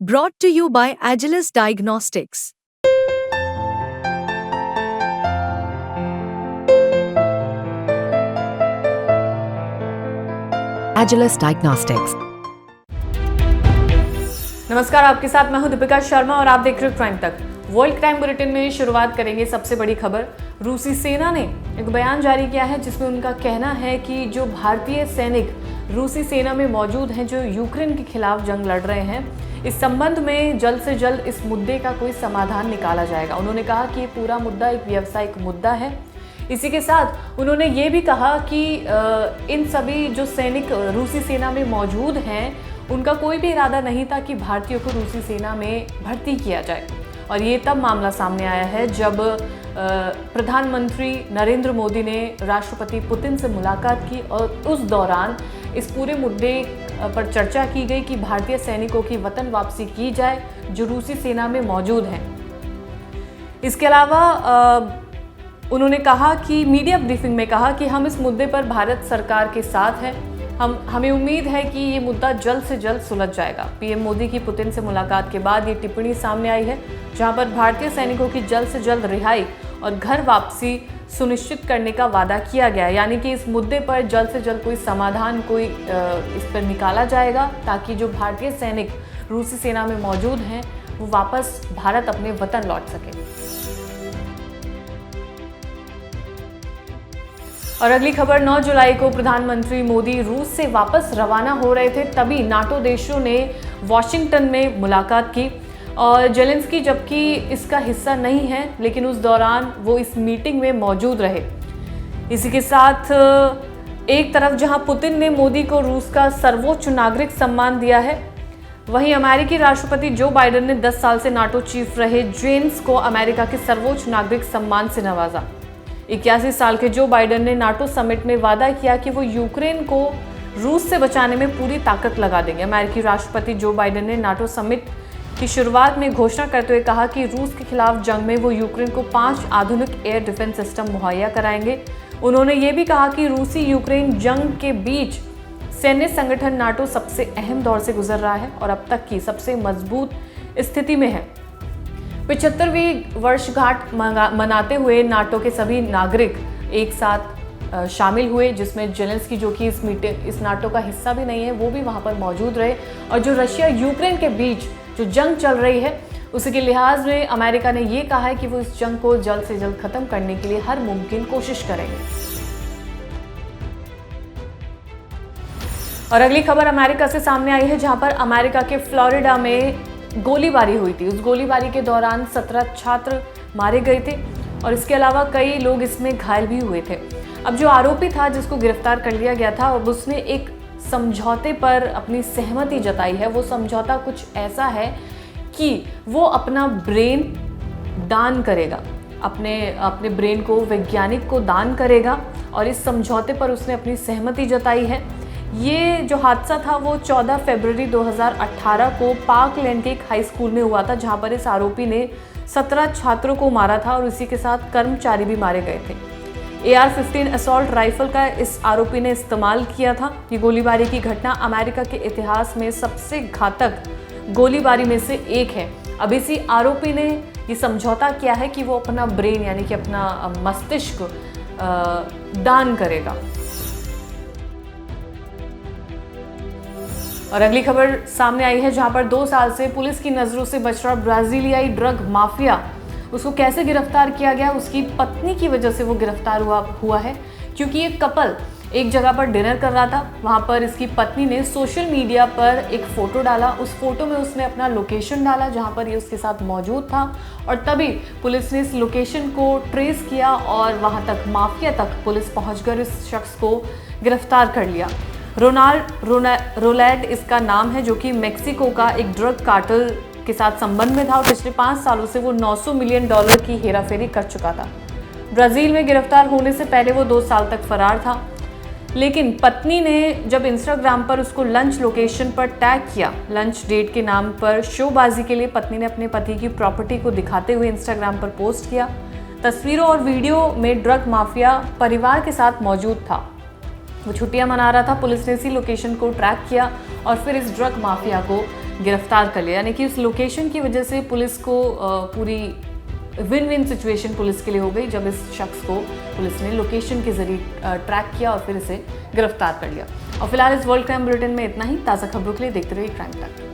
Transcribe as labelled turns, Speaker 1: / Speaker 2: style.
Speaker 1: Brought to you by Agilus Diagnostics. Agilus Diagnostics.
Speaker 2: नमस्कार, आपके साथ मैं हूं दीपिका शर्मा और आप देख रहे हो क्राइम तक। वर्ल्ड क्राइम बुलेटिन में शुरुआत करेंगे सबसे बड़ी खबर। रूसी सेना ने एक बयान जारी किया है जिसमें उनका कहना है कि जो भारतीय सैनिक रूसी सेना में मौजूद हैं जो यूक्रेन के खिलाफ जंग लड़ रहे हैं, इस संबंध में जल्द से जल्द इस मुद्दे का कोई समाधान निकाला जाएगा। उन्होंने कहा कि ये पूरा मुद्दा एक व्यावसायिक मुद्दा है। इसी के साथ उन्होंने ये भी कहा कि इन सभी जो सैनिक रूसी सेना में मौजूद हैं उनका कोई भी इरादा नहीं था कि भारतीयों को रूसी सेना में भर्ती किया जाए। और ये तब मामला सामने आया है जब प्रधानमंत्री नरेंद्र मोदी ने राष्ट्रपति पुतिन से मुलाकात की और उस दौरान इस पूरे मुद्दे पर चर्चा की गई कि भारतीय सैनिकों की वतन वापसी की जाए जो रूसी सेना में मौजूद हैं। इसके अलावा उन्होंने कहा कि मीडिया ब्रीफिंग में कहा कि हम इस मुद्दे पर भारत सरकार के साथ हैं। हमें उम्मीद है कि ये मुद्दा जल्द से जल्द सुलझ जाएगा। पीएम मोदी की पुतिन से मुलाकात के बाद ये टिप्पणी सामने आई है जहां पर भारतीय सैनिकों की जल्द से जल्द रिहाई और घर वापसी सुनिश्चित करने का वादा किया गया है। यानी कि इस मुद्दे पर जल्द से जल्द कोई समाधान इस पर निकाला जाएगा ताकि जो भारतीय सैनिक रूसी सेना में मौजूद हैं वो वापस भारत अपने वतन लौट सके। और अगली खबर, 9 जुलाई को प्रधानमंत्री मोदी रूस से वापस रवाना हो रहे थे, तभी नाटो देशों ने वॉशिंगटन में मुलाकात की। और जेलेंस्की जबकि इसका हिस्सा नहीं है लेकिन उस दौरान वो इस मीटिंग में मौजूद रहे। इसी के साथ एक तरफ जहां पुतिन ने मोदी को रूस का सर्वोच्च नागरिक सम्मान दिया है, वहीं अमेरिकी राष्ट्रपति जो बाइडेन ने 10 साल से नाटो चीफ रहे जेन्स को अमेरिका के सर्वोच्च नागरिक सम्मान से नवाजा। 81 साल के जो बाइडेन ने नाटो समिट में वादा किया कि वो यूक्रेन को रूस से बचाने में पूरी ताकत लगा देंगे। अमेरिकी राष्ट्रपति जो बाइडेन ने नाटो समिट की शुरुआत में घोषणा करते हुए कहा कि रूस के खिलाफ जंग में वो यूक्रेन को 5 आधुनिक एयर डिफेंस सिस्टम मुहैया कराएंगे। उन्होंने ये भी कहा कि रूसी यूक्रेन जंग के बीच सैन्य संगठन नाटो सबसे अहम दौर से गुजर रहा है और अब तक की सबसे मजबूत स्थिति में है। 75वीं वर्षगांठ मनाते हुए नाटो के सभी नागरिक एक साथ शामिल हुए, जिसमें जेलेंस्की जो कि इस नाटो का हिस्सा भी नहीं है वो भी वहां पर मौजूद रहे। और जो रशिया यूक्रेन के बीच जो जंग चल रही है उसी के लिहाज में अमेरिका ने ये कहा है कि वो इस जंग को जल्द से जल्द खत्म करने के लिए हर मुमकिन कोशिश करेंगे। और अगली खबर अमेरिका से सामने आई है जहां पर अमेरिका के फ्लोरिडा में गोलीबारी हुई थी। उस गोलीबारी के दौरान 17 छात्र मारे गए थे और इसके अलावा कई लोग इसमें घायल भी हुए थे। अब जो आरोपी था जिसको गिरफ्तार कर लिया गया था और उसने एक समझौते पर अपनी सहमति जताई है। वो समझौता कुछ ऐसा है कि वो अपना ब्रेन दान करेगा, अपने ब्रेन को वैज्ञानिक को दान करेगा और इस समझौते पर उसने अपनी सहमति जताई है। ये जो हादसा था वो 14 फरवरी 2018 को पार्कलैंड के एक हाई स्कूल में हुआ था जहां पर इस आरोपी ने 17 छात्रों को मारा था और इसी के साथ कर्मचारी भी मारे गए थे। AR-15 असॉल्ट राइफल का इस आरोपी ने इस्तेमाल किया था। ये गोलीबारी की घटना अमेरिका के इतिहास में सबसे घातक गोलीबारी में से एक है। अब इसी आरोपी ने ये समझौता किया है कि वो अपना ब्रेन यानी कि अपना मस्तिष्क दान करेगा। और अगली खबर सामने आई है जहां पर 2 साल से पुलिस की नजरों से बच रहा ब्राजीलियाई ड्रग माफिया, उसको कैसे गिरफ्तार किया गया, उसकी पत्नी की वजह से वो गिरफ्तार हुआ है क्योंकि एक कपल एक जगह पर डिनर कर रहा था। वहां पर इसकी पत्नी ने सोशल मीडिया पर एक फ़ोटो डाला। उस फोटो में उसने अपना लोकेशन डाला जहां पर ये उसके साथ मौजूद था और तभी पुलिस ने इस लोकेशन को ट्रेस किया और वहां तक माफिया तक पुलिस पहुंचकर इस शख्स को गिरफ्तार कर लिया। रोलैंड इसका नाम है जो कि मेक्सिको का एक ड्रग कार्टेल के साथ संबंध में था और पिछले 5 सालों से वो $900 मिलियन की हेराफेरी कर चुका था। ब्राज़ील में गिरफ्तार होने से पहले वो 2 साल तक फरार था, लेकिन पत्नी ने जब इंस्टाग्राम पर उसको लंच लोकेशन पर टैग किया, लंच डेट के नाम पर शोबाजी के लिए पत्नी ने अपने पति की प्रॉपर्टी को दिखाते हुए इंस्टाग्राम पर पोस्ट किया। तस्वीरों और वीडियो में ड्रग माफिया परिवार के साथ मौजूद था। वो छुट्टियां मना रहा था। पुलिस ने इसी लोकेशन को ट्रैक किया और फिर इस ड्रग माफिया को गिरफ्तार कर लिया। यानी कि उस लोकेशन की वजह से पुलिस को पूरी विन विन सिचुएशन पुलिस के लिए हो गई, जब इस शख्स को पुलिस ने लोकेशन के जरिए ट्रैक किया और फिर इसे गिरफ्तार कर लिया। और फिलहाल इस वर्ल्ड क्राइम बुलेटिन में इतना ही। ताज़ा खबरों के लिए देखते रहिए क्राइम तक।